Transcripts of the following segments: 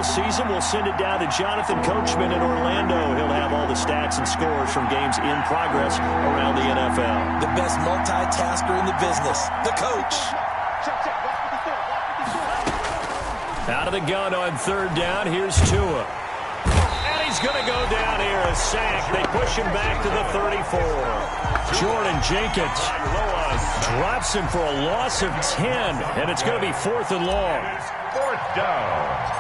season, we'll send it down to Jonathan Coachman in Orlando. He'll have all the stats and scores from games in progress around the NFL. The best multitasker in the business, the coach. Out of the gun on third down, here's Tua. And he's going to go down here, a sack. They push him back to the 34. Jordan Jenkins drops him for a loss of 10, and it's going to be 4th and long. 4th down.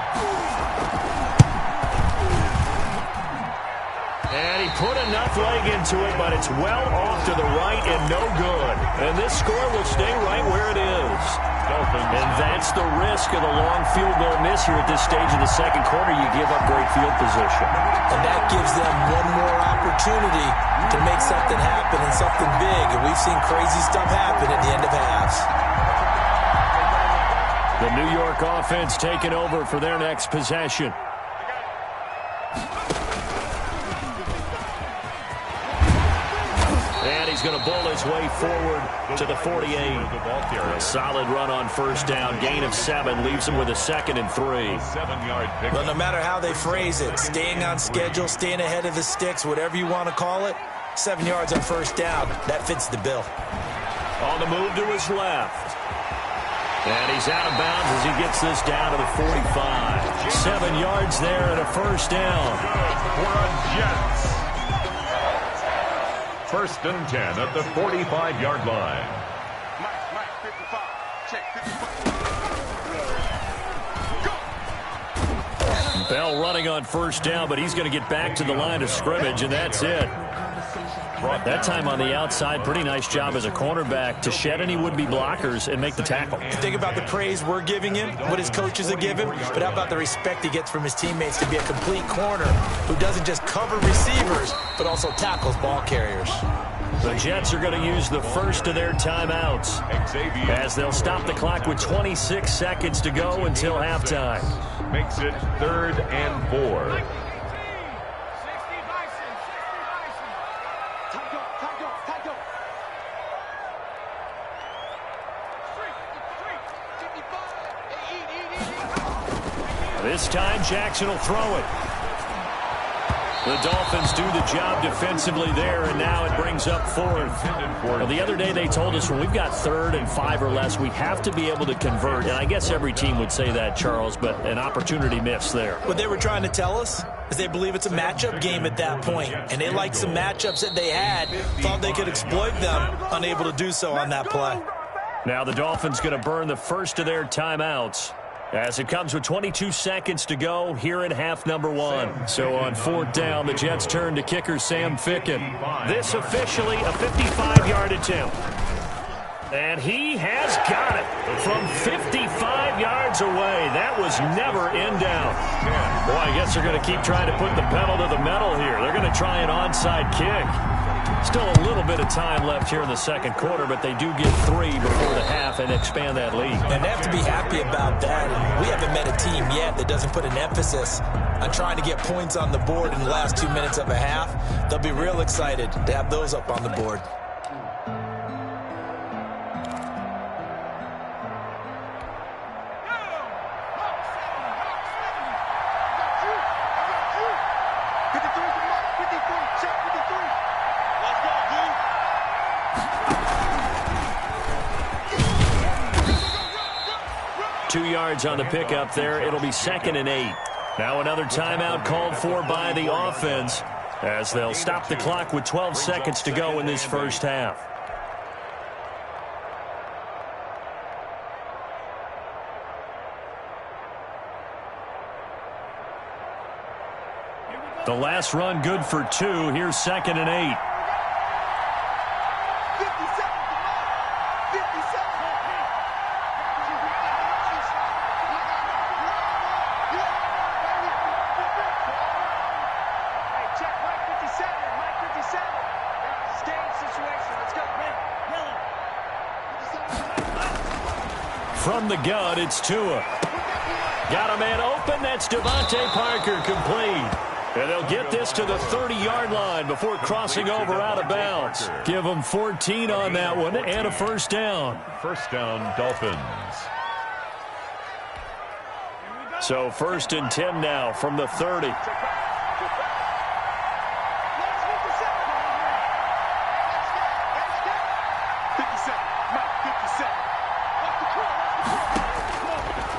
And he put enough leg into it, but it's well off to the right and no good. And this score will stay right where it is. And that's the risk of the long field goal miss here at this stage of the second quarter. You give up great field position. And that gives them one more opportunity to make something happen and something big. And we've seen crazy stuff happen at the end of halves. The New York offense taking over for their next possession. And he's going to bull his way forward to the 48. A solid run on first down. Gain of 7 leaves him with a 2nd and 3. 7-yard pick. Well, no matter how they phrase it, staying on schedule, staying ahead of the sticks, whatever you want to call it, 7 yards on first down, that fits the bill. On the move to his left. And he's out of bounds as he gets this down to the 45. 7 yards there and a first down. Good for a Jets. 1st and 10 at the 45-yard line. Mike, 55. Check 55. Bell running on first down, but he's going to get back to the line of scrimmage, and that's it. That time on the outside, pretty nice job as a cornerback to shed any would-be blockers and make the tackle. Think about the praise we're giving him, what his coaches are giving, but how about the respect he gets from his teammates to be a complete corner who doesn't just cover receivers, but also tackles ball carriers. The Jets are going to use the first of their timeouts as they'll stop the clock with 26 seconds to go until halftime. Makes it 3rd and 4. This time, Jackson will throw it. The Dolphins do the job defensively there, and now it brings up 4th. Well, the other day they told us when we've got 3rd and 5 or less, we have to be able to convert. And I guess every team would say that, Charles, but an opportunity miss there. What they were trying to tell us is they believe it's a matchup game at that point, and they liked some matchups that they had, thought they could exploit them, unable to do so on that play. Now the Dolphins going to burn the first of their timeouts as it comes with 22 seconds to go here in half number 1. So on 4th down, the Jets turn to kicker Sam Ficken. This officially a 55-yard attempt. And he has got it from 55 yards away. That was never in doubt. Boy, I guess they're going to keep trying to put the pedal to the metal here. They're going to try an onside kick. Still a little bit of time left here in the second quarter, but they do get 3 before the half and expand that lead. And they have to be happy about that. And we haven't met a team yet that doesn't put an emphasis on trying to get points on the board in the last 2 minutes of a half. They'll be real excited to have those up on the board. On the pickup there, it'll be 2nd and 8. Now another timeout called for by the offense as they'll stop the clock with 12 seconds to go in this first half. The last run good for 2. Here's 2nd and 8. From the gun, it's Tua. Got a man open. That's Devontae Parker complete. And they'll get this to the 30-yard line before crossing over out of bounds. Give them 14 on that one and a first down. First down, Dolphins. So 1st and 10 now from the 30.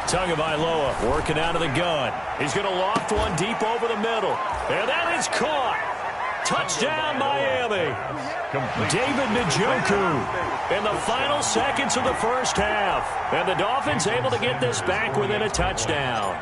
Tagovailoa working out of the gun. He's going to loft one deep over the middle. And that is caught. Touchdown, Miami. David Njoku in the final seconds of the first half. And the Dolphins able to get this back within a touchdown.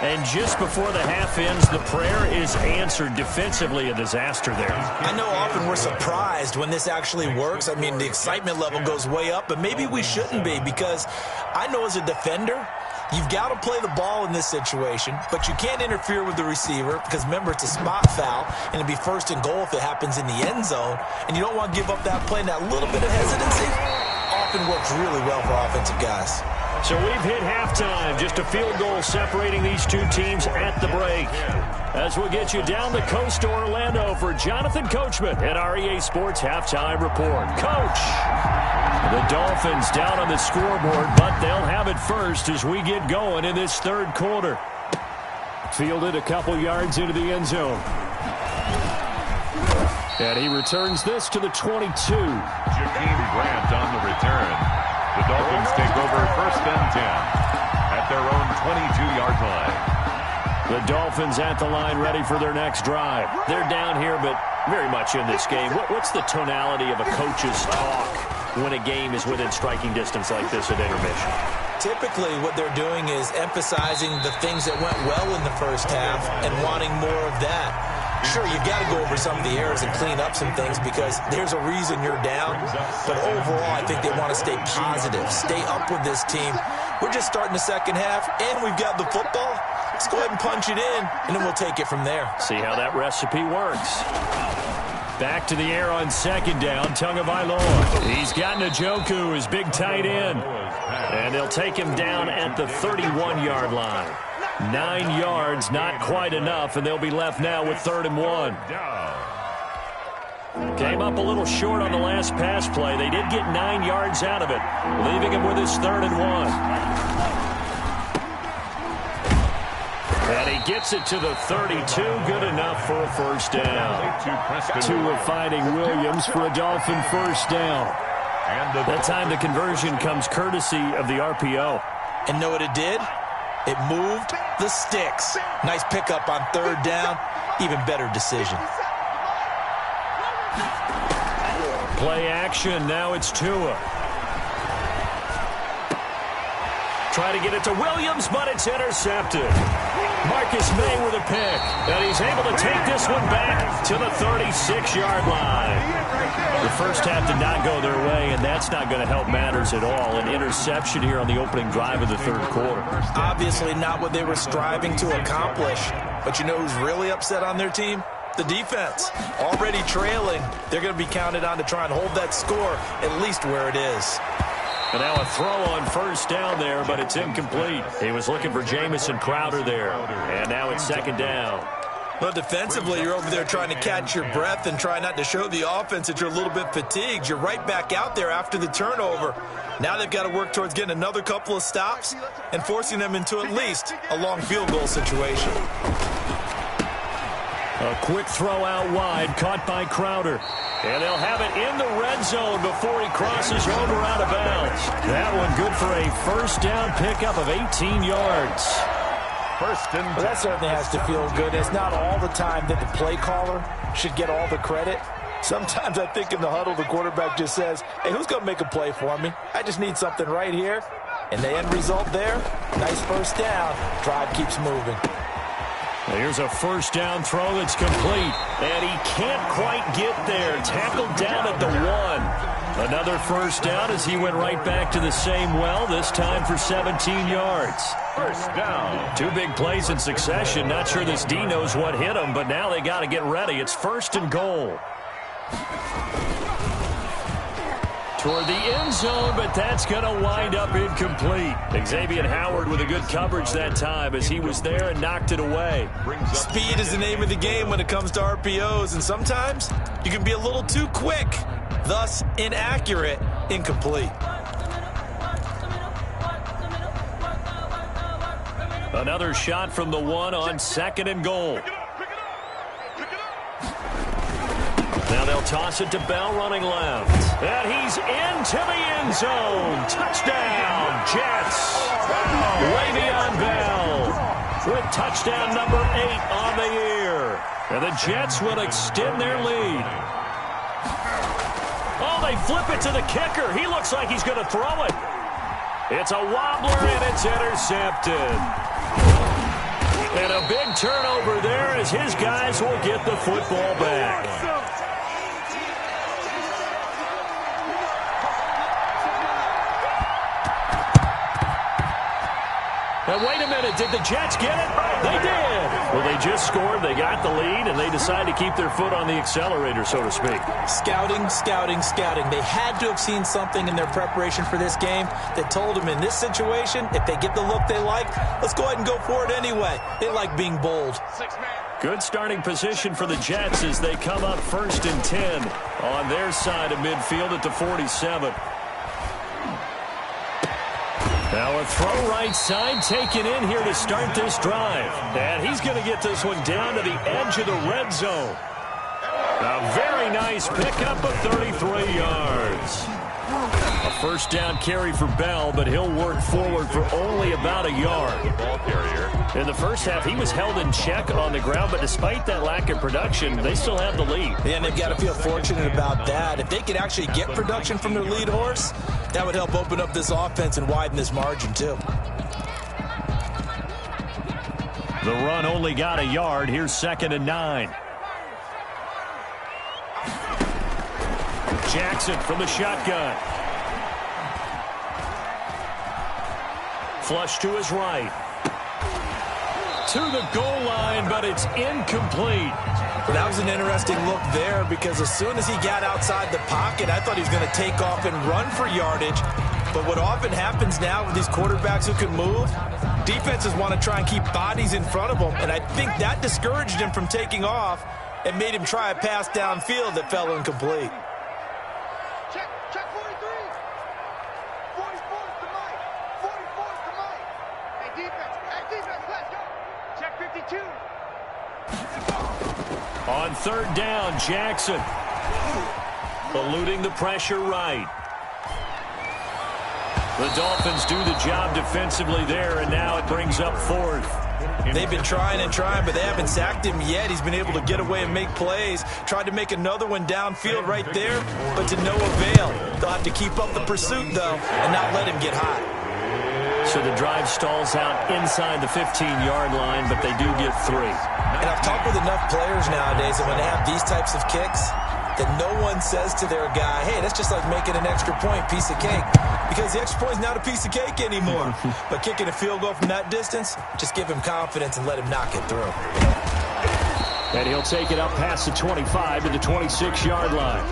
And just before the half ends, the prayer is answered. Defensively, a disaster there. I know often we're surprised when this actually works. I mean, the excitement level goes way up, but maybe we shouldn't be, because I know as a defender, you've got to play the ball in this situation, but you can't interfere with the receiver because, remember, it's a spot foul, and it'd be 1st and goal if it happens in the end zone, and you don't want to give up that play. And that little bit of hesitancy often works really well for offensive guys. So we've hit halftime. Just a field goal separating these two teams at the break. As we'll get you down the coast to Orlando for Jonathan Coachman at our EA Sports Halftime Report. Coach, the Dolphins down on the scoreboard, but they'll have it first as we get going in this 3rd quarter. Fielded a couple yards into the end zone. And he returns this to the 22. Jakeem Grant on the return. The Dolphins take over 1st and 10 at their own 22-yard line. The Dolphins at the line ready for their next drive. They're down here, but very much in this game. What's the tonality of a coach's talk when a game is within striking distance like this at intermission? Typically, what they're doing is emphasizing the things that went well in the first half and wanting more of that. Sure, you've got to go over some of the errors and clean up some things because there's a reason you're down. But overall, I think they want to stay positive, stay up with this team. We're just starting the second half, and we've got the football. Let's go ahead and punch it in, and then we'll take it from there. See how that recipe works. Back to the air on 2nd down, Tagovailoa. He's got Njoku, his big tight end. And they'll take him down at the 31-yard line. 9 yards, not quite enough, and they'll be left now with 3rd and 1. Came up a little short on the last pass play. They did get 9 yards out of it, leaving him with his 3rd and 1. And he gets it to the 32, good enough for a 1st down. Tua finding Williams for a Dolphin 1st down. That time the conversion comes courtesy of the RPO. And know what it did? It moved the sticks. Nice pickup on 3rd down. Even better decision. Play action. Now it's Tua. Try to get it to Williams, but it's intercepted. Marcus May with a pick. And he's able to take this one back to the 36-yard line. The first half did not go their way, and that's not going to help matters at all. An interception here on the opening drive of the 3rd quarter. Obviously not what they were striving to accomplish. But you know who's really upset on their team? The defense. Already trailing. They're going to be counted on to try and hold that score at least where it is. And now a throw on 1st down there, but it's incomplete. He was looking for Jamison Crowder there. And now it's 2nd down. Well, defensively, you're over there trying to catch your breath and try not to show the offense that you're a little bit fatigued. You're right back out there after the turnover. Now they've got to work towards getting another couple of stops and forcing them into at least a long field goal situation. A quick throw out wide, caught by Crowder. And they'll have it in the red zone before he crosses over out of bounds. That one good for a 1st down pickup of 18 yards. Well, that certainly has to feel good. It's not all the time that the play caller should get all the credit. Sometimes I think in the huddle, the quarterback just says, hey, who's going to make a play for me? I just need something right here. And the end result there, nice 1st down. Drive keeps moving. Here's a 1st down throw that's complete. And he can't quite get there. Tackled down at the 1. Another 1st down as he went right back to the same well, this time for 17 yards. 1st down. 2 big plays in succession. Not sure this D knows what hit him, but now they got to get ready. It's 1st and goal. Toward the end zone, but that's going to wind up incomplete. Xavier Howard with a good coverage that time as he was there and knocked it away. Speed is the name of the game when it comes to RPOs, and sometimes you can be a little too quick, thus inaccurate, incomplete. Another shot from the 1 on 2nd and goal. Now they'll toss it to Bell running left. And he's into the end zone. Touchdown, Jets. Le'Veon Bell with touchdown number 8 on the year. And the Jets will extend their lead. Oh, they flip it to the kicker. He looks like he's going to throw it. It's a wobbler, and it's intercepted. And a big turnover there as his guys will get the football back. And wait a minute, did the Jets get it? They did. Well, they just scored, they got the lead, and they decided to keep their foot on the accelerator, so to speak. Scouting, scouting, scouting. They had to have seen something in their preparation for this game that told them in this situation, if they get the look they like, let's go ahead and go for it anyway. They like being bold. Good starting position for the Jets as they come up 1st and 10 on their side of midfield at the 47. Now a throw right side taken in here to start this drive. And he's going to get this one down to the edge of the red zone. A very nice pickup of 33 yards. A first down carry for Bell, but he'll work forward for only about a yard. Ball carrier. In the first half, he was held in check on the ground, but despite that lack of production, they still have the lead. Yeah, and they've got to feel fortunate about that. If they could actually get production from their lead horse, that would help open up this offense and widen this margin, too. The run only got a yard. Here's 2nd and 9. Jackson from the shotgun. Flush to his right. To the goal line, but it's incomplete. That was an interesting look there because as soon as he got outside the pocket, I thought he was going to take off and run for yardage. But what often happens now with these quarterbacks who can move, defenses want to try and keep bodies in front of them. And I think that discouraged him from taking off and made him try a pass downfield that fell incomplete. Check 43. 44's the mic. 44's the mic. Hey, defense, let's go. Check 52. On 3rd down, Jackson. Eluding the pressure right. The Dolphins do the job defensively there, and now it brings up 4th. They've been trying and trying, but they haven't sacked him yet. He's been able to get away and make plays. Tried to make another one downfield right there, but to no avail. They'll have to keep up the pursuit, though, and not let him get hot. So the drive stalls out inside the 15-yard line, but they do get 3. And I've talked with enough players nowadays that when they have these types of kicks, that no one says to their guy, hey, that's just like making an extra point, piece of cake. Because the extra point is not a piece of cake anymore. But kicking a field goal from that distance, just give him confidence and let him knock it through. And he'll take it up past the 25 to the 26-yard line.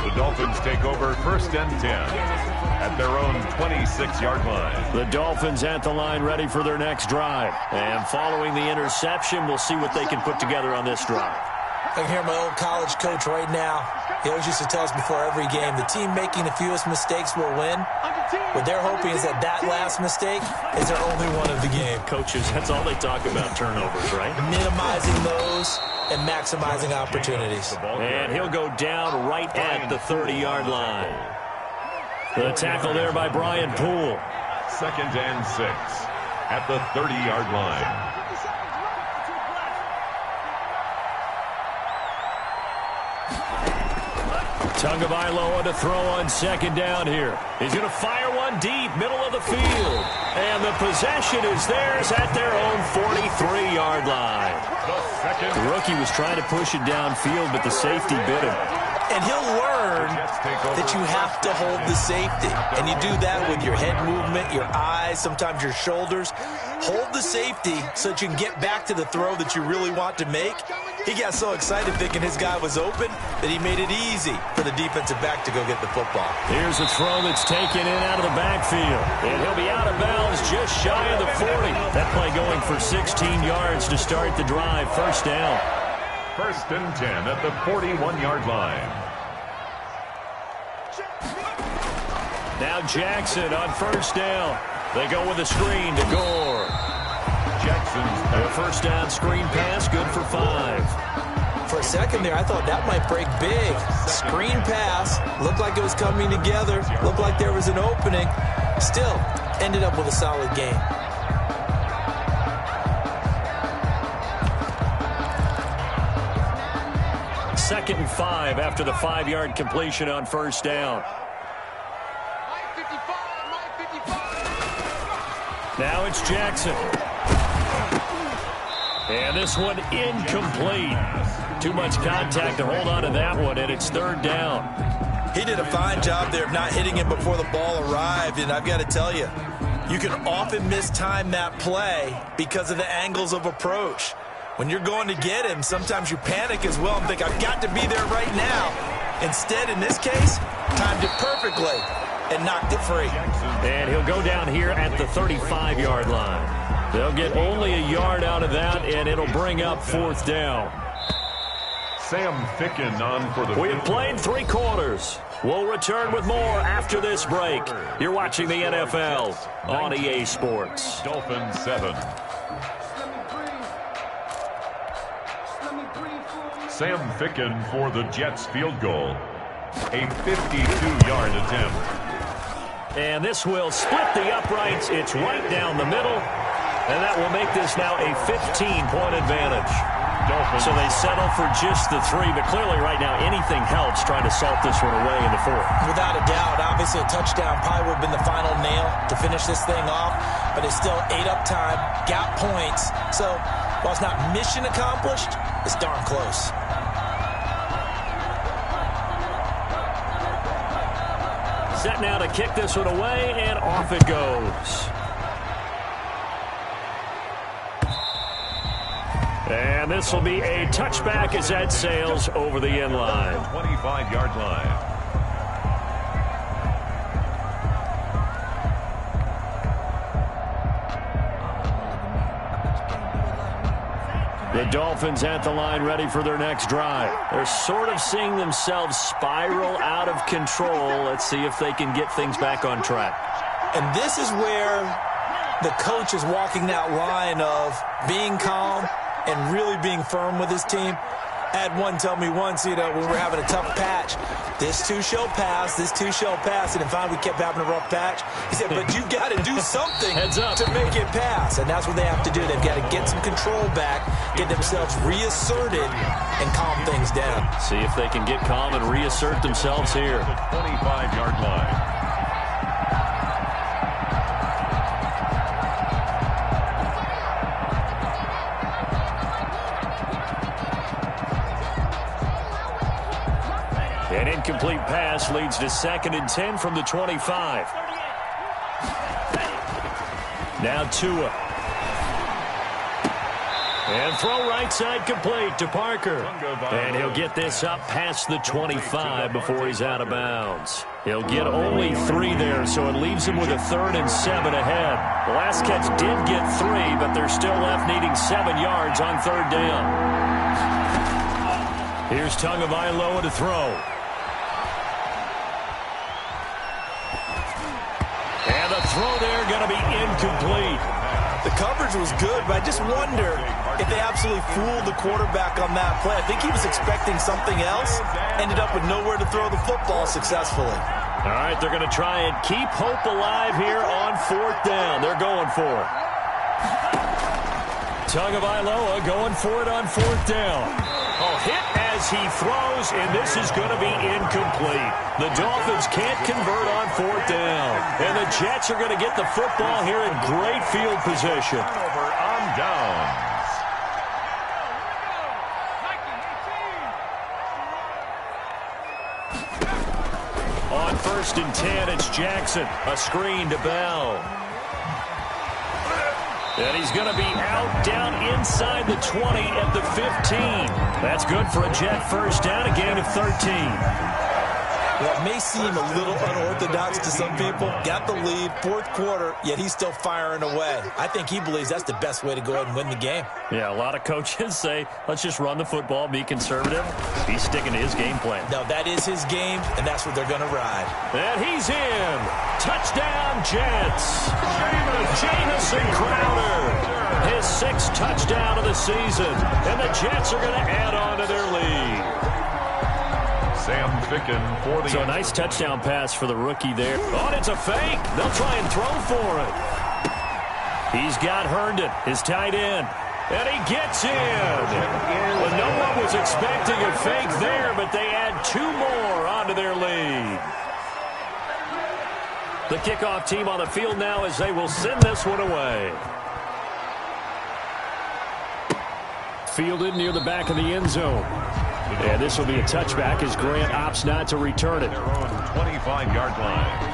The Dolphins take over 1st and 10 at their own 26-yard line. The Dolphins at the line ready for their next drive. And following the interception, we'll see what they can put together on this drive. I can hear my old college coach right now. He always used to tell us before every game, the team making the fewest mistakes will win. What they're hoping is that that last mistake is their only one of the game. Coaches, that's all they talk about, turnovers, right? Minimizing those and maximizing opportunities. And he'll go down right at the 30-yard line. The tackle there by Brian Poole. 2nd and 6 at the 30-yard line. Tagovailoa to throw on 2nd down here. He's going to fire one deep, middle of the field. And the possession is theirs at their own 43-yard line. The rookie was trying to push it downfield, but the safety bit him. And he'll learn that you have to hold the safety. And you do that with your head movement, your eyes, sometimes your shoulders. Hold the safety so that you can get back to the throw that you really want to make. He got so excited thinking his guy was open that he made it easy for the defensive back to go get the football. Here's a throw that's taken in out of the backfield. And he'll be out of bounds just shy of the 40. That play going for 16 yards to start the drive. 1st down. 1st and 10 at the 41-yard line. Now Jackson on 1st down. They go with a screen to Gore. The first down screen pass, good for 5. For a second there, I thought that might break big. Screen pass, looked like it was coming together, looked like there was an opening. Still, ended up with a solid game. Second and 5 after the 5-yard completion on first down. Now it's Jackson. And this one incomplete. Too much contact to hold on to that one, and it's third down. He did a fine job there of not hitting him before the ball arrived, and I've got to tell you, you can often mistime that play because of the angles of approach. When you're going to get him, sometimes you panic as well and think, I've got to be there right now. Instead, in this case, timed it perfectly and knocked it free. And he'll go down here at the 35-yard line. They'll get only a yard out of that, and it'll bring up fourth down. Sam Ficken on for the... We have played 3 quarters. We'll return with more after this break. You're watching the NFL on EA Sports. Dolphins 7. Sam Ficken for the Jets field goal. A 52-yard attempt. And this will split the uprights. It's right down the middle. And that will make this now a 15-point advantage. So they settle for just the 3, but clearly right now anything helps trying to salt this one away in the 4th. Without a doubt, obviously a touchdown probably would have been the final nail to finish this thing off, but it's still 8 up time, got points. So while it's not mission accomplished, it's darn close. Set now to kick this one away, and off it goes. And this will be a touchback as that sails over the end line. 25-yard line. The Dolphins at the line ready for their next drive. They're sort of seeing themselves spiral out of control. Let's see if they can get things back on track. And this is where the coach is walking that line of being calm and really being firm with his team. I had one tell me once, when we were having a tough patch, this too shall pass, this too shall pass, and in fact we kept having a rough patch. He said, but you've got to do something to make it pass, and that's what they have to do. They've got to get some control back, get themselves reasserted, and calm things down. See if they can get calm and reassert themselves here. The 25-yard line. An incomplete pass leads to 2nd and 10 from the 25. Now Tua. And throw right side complete to Parker. And he'll get this up past the 25 before he's out of bounds. He'll get only 3 there, so it leaves him with a 3rd and 7 ahead. The last catch did get 3, but they're still left needing 7 yards on 3rd down. Here's Tagovailoa to throw. And the throw there going to be incomplete. The coverage was good, but I just wonder if they absolutely fooled the quarterback on that play. I think he was expecting something else, ended up with nowhere to throw the football successfully. All right, they're going to try and keep hope alive here on 4th down. They're going for it. Tagovailoa going for it on 4th down. Oh, hit as he throws, and this is going to be incomplete. The Dolphins can't convert on 4th down. And the Jets are going to get the football here in great field position. Turnover on downs. On 1st and 10, it's Jackson. A screen to Bell. And he's going to be out down inside the 20 at the 15. That's good for a Jet first down, a gain of 13. Well, it may seem a little unorthodox to some people. Got the lead, 4th quarter, yet he's still firing away. I think he believes that's the best way to go ahead and win the game. Yeah, a lot of coaches say, let's just run the football, be conservative. He's sticking to his game plan. No, that is his game, and that's what they're going to ride. And he's in. Touchdown, Jets. Jamison Crowder. His 6th touchdown of the season. And the Jets are going to add on to their lead. Sam Ficken for the... So a nice touchdown pass for the rookie there. Oh, and it's a fake. They'll try and throw for it. He's got Herndon, his tight end. And he gets in. Well, no one was expecting a fake there, but they add 2 more onto their lead. The kickoff team on the field now as they will send this one away. Fielded near the back of the end zone. And this will be a touchback as Grant opts not to return it. Their own 25-yard line.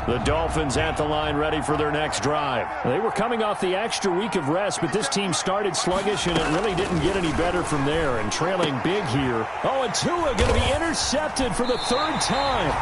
The Dolphins at the line ready for their next drive. They were coming off the extra week of rest, but this team started sluggish, and it really didn't get any better from there. And trailing big here. Oh, and Tua going to be intercepted for the 3rd time.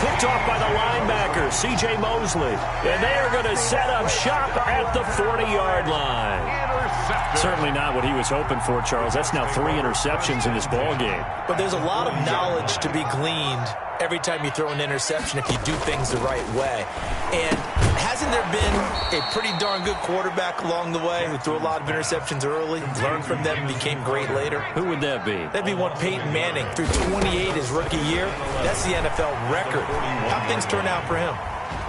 Picked off by the linebacker, C.J. Mosley. And they are going to set up shop at the 40-yard line. Certainly not what he was hoping for, Charles. That's now 3 interceptions in this ball game. But there's a lot of knowledge to be gleaned every time you throw an interception if you do things the right way. And hasn't there been a pretty darn good quarterback along the way who threw a lot of interceptions early, learned from them, and became great later? Who would that be? That'd be one Peyton Manning. Through 28 his rookie year. That's the NFL record. How'd things turn out for him?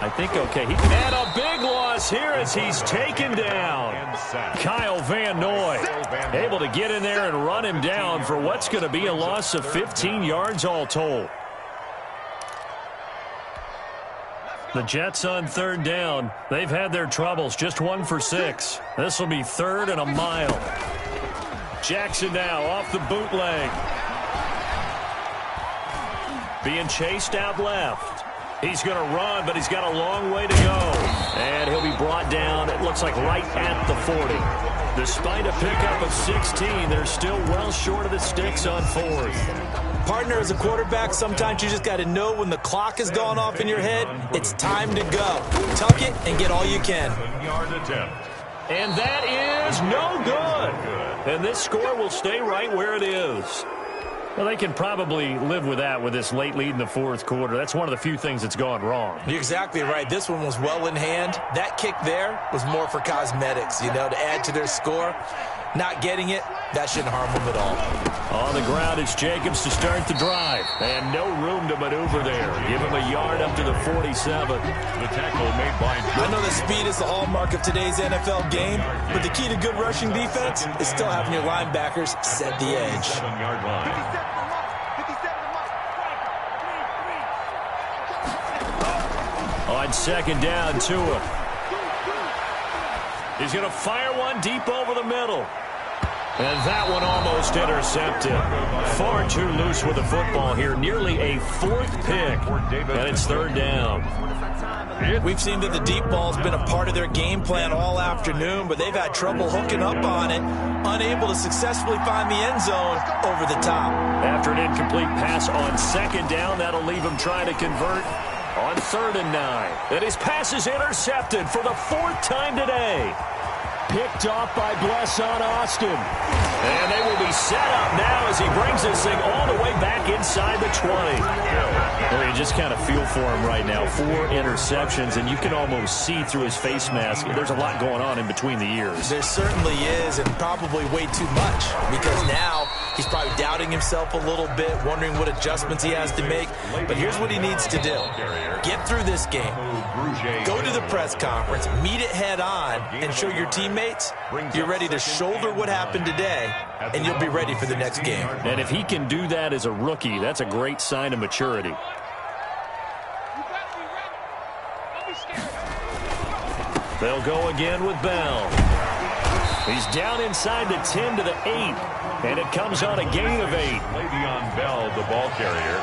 I think okay. And a big loss here as he's taken down. Kyle Van Noy able to get in there and run him down for what's going to be a loss of 15 yards all told. The Jets on 3rd down. They've had their troubles. Just 1 for 6. This will be 3rd and a mile. Jackson now off the bootleg. Being chased out left. He's going to run, but he's got a long way to go. And he'll be brought down, it looks like, right at the 40. Despite a pickup of 16, they're still well short of the sticks on 4th. Partner, as a quarterback, sometimes you just got to know when the clock has gone off in your head, it's time to go. Tuck it and get all you can. 7-yard attempt. And that is no good. And this score will stay right where it is. Well, they can probably live with that with this late lead in the 4th quarter. That's one of the few things that's gone wrong. You're exactly right. This one was well in hand. That kick there was more for cosmetics, you know, to add to their score. Not getting it, that shouldn't harm them at all. On the ground, it's Jacobs to start the drive. And no room to maneuver there. Give him a yard up to the 47. The tackle made by... I know that speed is the hallmark of today's NFL game, but the key to good rushing defense is still having your linebackers set the edge. 7-yard line. On 2nd down, Tua. He's going to fire one deep over the middle. And that one almost intercepted. Far too loose with the football here. Nearly a 4th pick. And it's 3rd down. We've seen that the deep ball's been a part of their game plan all afternoon, but they've had trouble hooking up on it, unable to successfully find the end zone over the top. After an incomplete pass on 2nd down, that'll leave them trying to convert on 3rd and 9. And his pass is intercepted for the 4th time today. Picked off by Blesson Austin. And they will be set up now as he brings this thing all the way back inside the 20. Well, you just kind of feel for him right now. 4 interceptions, and you can almost see through his face mask. There's a lot going on in between the ears. There certainly is, and probably way too much, because now he's probably doubting himself a little bit, wondering what adjustments he has to make. But here's what he needs to do. Get through this game. Go to the press conference, meet it head on, and show your teammates you're ready to shoulder what happened today, and you'll be ready for the next game. And if he can do that as a rookie, that's a great sign of maturity. They'll go again with Bell. He's down inside the 10 to the 8, and it comes on a gain of 8. Le'Veon Bell, the ball carrier.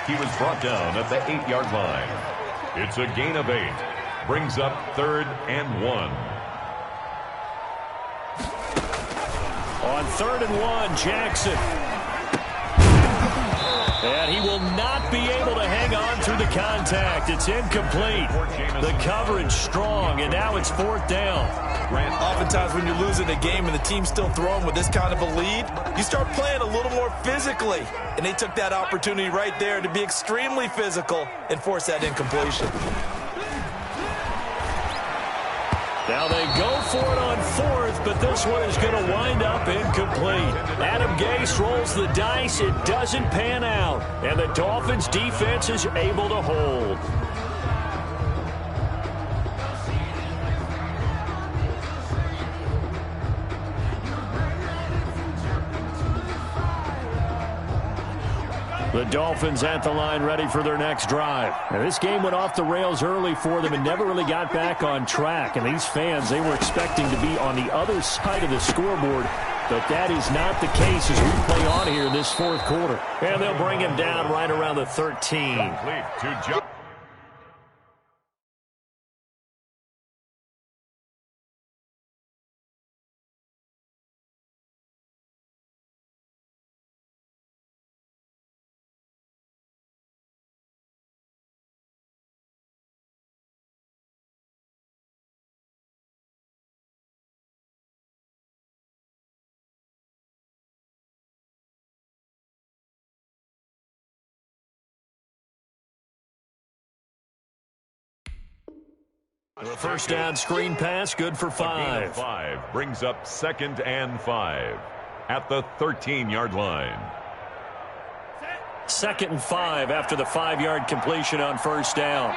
He was brought down at the 8-yard line. It's a gain of 8. Brings up 3rd and 1. On 3rd and 1, Jackson. And he will not be able to hang on through the contact. It's incomplete. The coverage strong, and now it's 4th down. Oftentimes when you're losing a game and the team's still throwing with this kind of a lead, you start playing a little more physically. And they took that opportunity right there to be extremely physical and force that incompletion. Now they go for it on 4th, but this one is going to wind up incomplete. Adam Gase rolls the dice. It doesn't pan out. And the Dolphins' defense is able to hold. The Dolphins at the line ready for their next drive. Now, this game went off the rails early for them and never really got back on track. And these fans, they were expecting to be on the other side of the scoreboard. But that is not the case as we play on here in this 4th quarter. And they'll bring him down right around the 13. The first down screen pass, good for 5. 5 brings up 2nd and 5 at the 13-yard line. 2nd and 5 after the 5-yard completion on 1st down.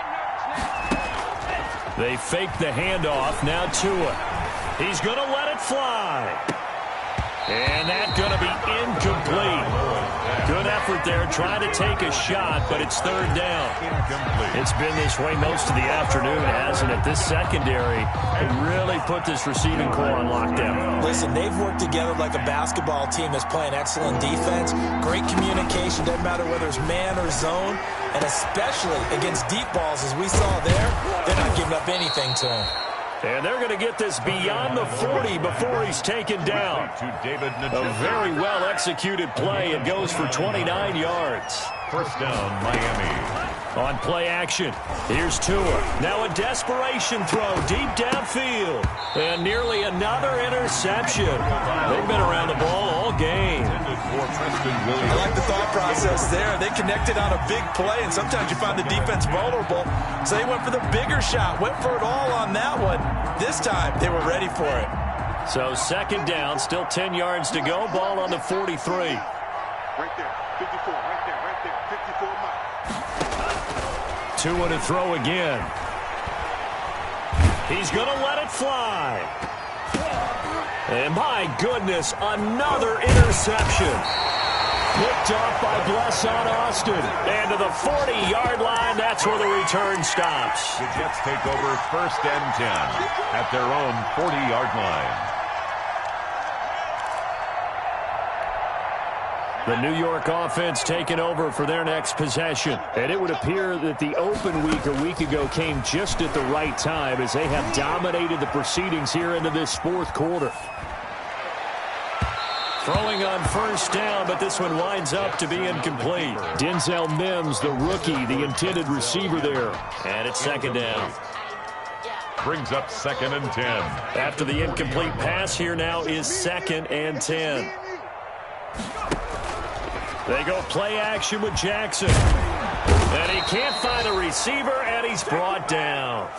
They fake the handoff. Now Tua. He's going to let it fly. And that's going to be incomplete. Good effort there, trying to take a shot, but it's 3rd down. It's been this way most of the afternoon, hasn't it? This secondary, they really put this receiving core on lockdown. Listen, they've worked together like a basketball team that's playing excellent defense. Great communication, doesn't matter whether it's man or zone, and especially against deep balls, as we saw there, they're not giving up anything to him. And they're going to get this beyond the 40 before he's taken down. A very well-executed play. It goes for 29 yards. 1st down, Miami. On play action, here's Tua. Now a desperation throw deep downfield. And nearly another interception. They've been around the ball all game. I like the thought process there. They connected on a big play, and sometimes you find the defense vulnerable. So they went for the bigger shot, went for it all on that one. This time, they were ready for it. So 2nd down, still 10 yards to go. Ball on the 43. Right there, 54, right there, 54 miles. Tua to throw again. He's going to let it fly. And my goodness, another interception. Picked off by Blesson Austin. And to the 40-yard line, that's where the return stops. The Jets take over 1st and 10 at their own 40-yard line. The New York offense taking over for their next possession. And it would appear that the open week a week ago came just at the right time as they have dominated the proceedings here into this 4th quarter. Throwing on 1st down, but this one winds up to be incomplete. Denzel Mims, the rookie, the intended receiver there. And it's 2nd down. Brings up 2nd and 10. After the incomplete pass, here now is 2nd and 10. They go play action with Jackson. And he can't find a receiver, and he's brought down.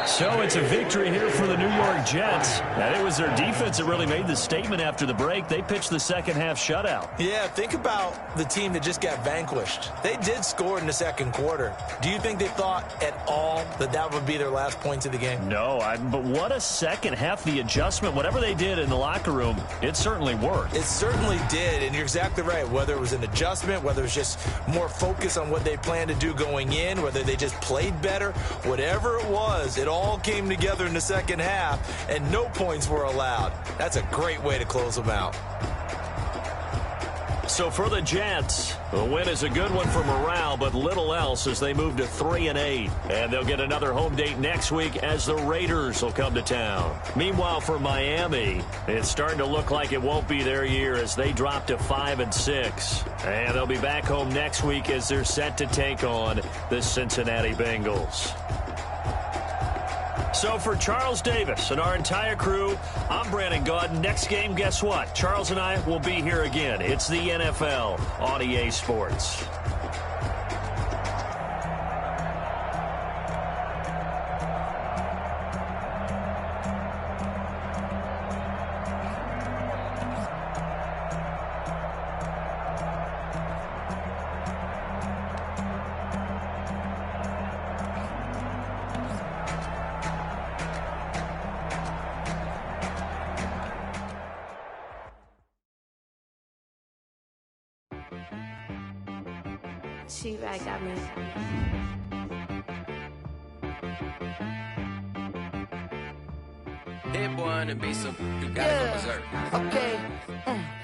So it's a victory here for the New York Jets. And it was their defense that really made the statement after the break. They pitched the 2nd half shutout. Yeah, think about the team that just got vanquished. They did score in the 2nd quarter. Do you think they thought at all that that would be their last points of the game? No, but what a 2nd half. The adjustment, whatever they did in the locker room, it certainly worked. It certainly did, and you're exactly right. Whether it was an adjustment, whether it was just more focus on what they planned to do going in, whether they just played better, whatever it was, it all came together in the 2nd half, and no points were allowed. That's a great way to close them out. So for the Jets, the win is a good one for morale, but little else as they move to 3-8. And they'll get another home date next week as the Raiders will come to town. Meanwhile, for Miami, it's starting to look like it won't be their year as they drop to 5-6. And they'll be back home next week as they're set to take on the Cincinnati Bengals. So for Charles Davis and our entire crew, I'm Brandon Gaudin. Next game, guess what? Charles and I will be here again. It's the NFL on EA Sports. She right got me. Hit boy on the beat, so you gotta go berserk. Okay.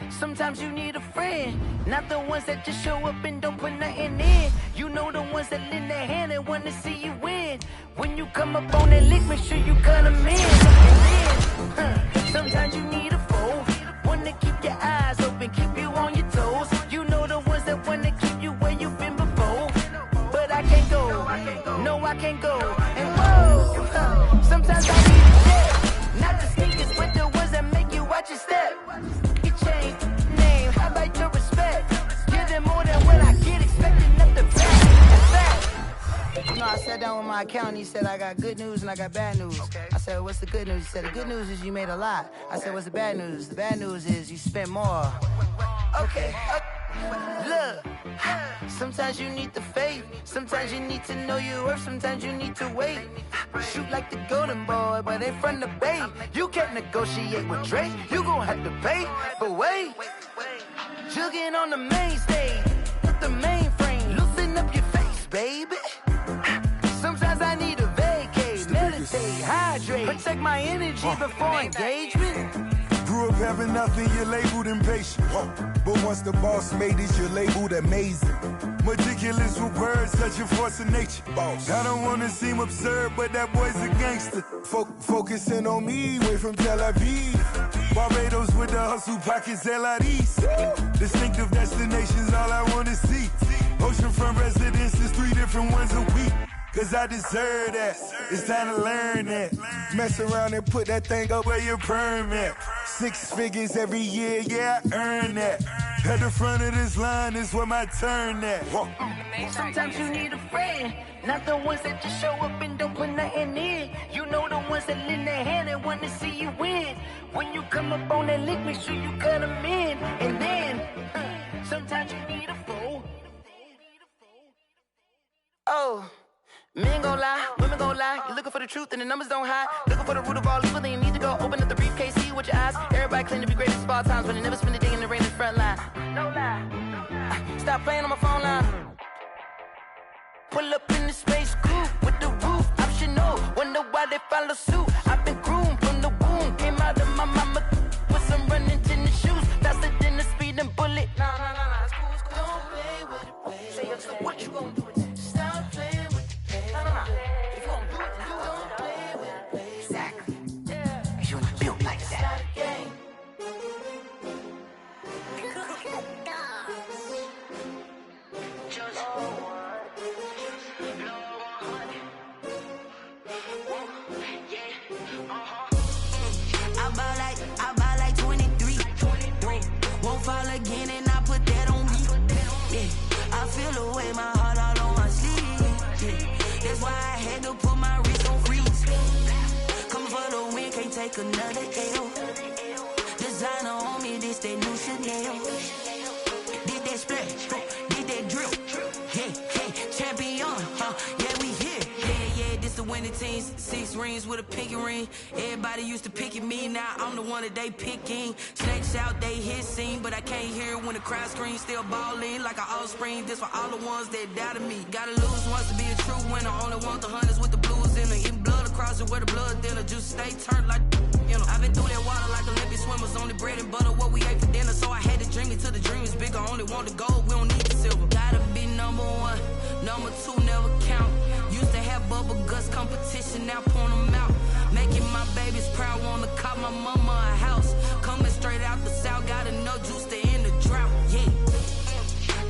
Sometimes you need a friend, not the ones that just show up and don't put nothing in. You know the ones that lend their hand and wanna see you win. When you come up on that lick, make sure you cut them in. And then, sometimes you need a foe, wanna keep your eyes open, keep you on your toes. You know the ones that wanna keep you where you've been before. But I can't go, no I can't go. And whoa, sometimes I need a jet, not the sneakers, but the ones that make you watch your step. Change name, how about your respect? Give them more than what I get, expecting nothing back. You know, I sat down with my accountant, he said I got good news and I got bad news. Okay. I said, what's the good news? He said, the good news is you made a lot. I said, what's the bad news? The bad news is you spent more. Okay. Look, sometimes you need the faith, sometimes you need to know your worth, sometimes you need to wait. Shoot like the golden boy, but ain't from the bay. You can't negotiate with Drake, you gon' have to pay. But wait, jugging on the main stage, with the mainframe, loosen up your face, baby. Sometimes I need a vacate, meditate, hydrate, protect my energy before engagement. Grew up having nothing, you're labeled impatient. But once the boss made it, you're labeled amazing. Meticulous with words, such a force of nature. Boss. I don't wanna seem absurd, but that boy's a gangster. Focusing on me, way from Tel Aviv. Barbados with the hustle pockets, LIDs. Distinctive destinations, all I wanna see. Oceanfront residences, 3 different ones a week. Cause I deserve that, it's time to learn that. Mess around and put that thing up where your permit. 6 figures every year, yeah, I earn that. At the front of this line is where my turn at. Sometimes you need a friend, not the ones that just show up and don't put nothing in. You know the ones that lend their hand and wanna see you win. When you come up on that lick, make sure you cut them in. And then, sometimes you need a foe. Oh. Men gon' lie, women gon' lie. You're looking for the truth and the numbers don't hide. Looking for the root of all evil, then you need to go open up the briefcase, see with your eyes. Everybody claim to be great at all times, but they never spend a day in the rain in the front line. No lie. Stop playing on my phone line. Pull up in the space coupe with the roof optional. Wonder why they follow suit. I've been groomed from the womb. Came out of my mama with some running tennis shoes. Faster than the speeding bullet. Nah. It's cool. Don't play with it, baby. Say so what you gon' do? Stop playing. If you gon' do it, then don't play with it, baby. Exactly. Yeah. Cause you ain't built like that. I buy like 23. Won't fall again and I put that on me. Yeah. I feel the way my heart all on my sleeve. Yeah. That's why I had to put my wrist on freeze. Coming for the win, can't take another L. Designer on me, this that new Chanel. Did that splash, did that drill. Yeah, champion, yeah, we here. Yeah, this the winning teams. 6 rings with a pinky ring. Everybody used to pick at me, now I'm the one that they picking. Snakes out, they hit scene, but I can't hear it when the crowd screams. Still balling like an offspring. This for all the ones that doubted me. Gotta lose once to be a true winner. Only want the hunters with the blues in it. Eating blood across it where the blood thinner. Just stay turned like, you in them. I've been through that water like Olympic swimmers. Only bread and butter, what we ate for dinner. So I had to dream it till the dream is bigger. Only want the gold, we don't need the silver. Gotta be number one, number two never count. Used to have bubble guts competition, now point them out. Making my babies proud, wanna call my mama a house. Coming straight out the south, got enough juice to end the drought. Yeah.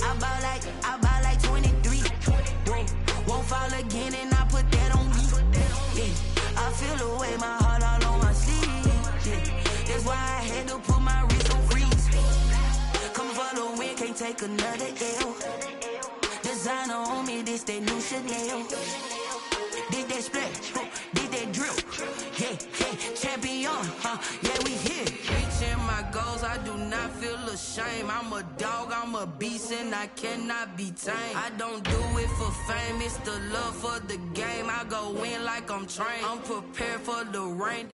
I bought like 23. Whoa. Won't fall again and I put that on me. Yeah. I feel the way, my heart all on my sleeve. Yeah. That's why I had to put my wrist on freeze. Coming for the win, can't take another L. Designer on me, this that new Chanel. Did that splash, did that drill. Yeah, yeah, champion, yeah, we here. Reaching my goals, I do not feel ashamed. I'm a dog, I'm a beast, and I cannot be tamed. I don't do it for fame, it's the love for the game. I go in like I'm trained. I'm prepared for the rain.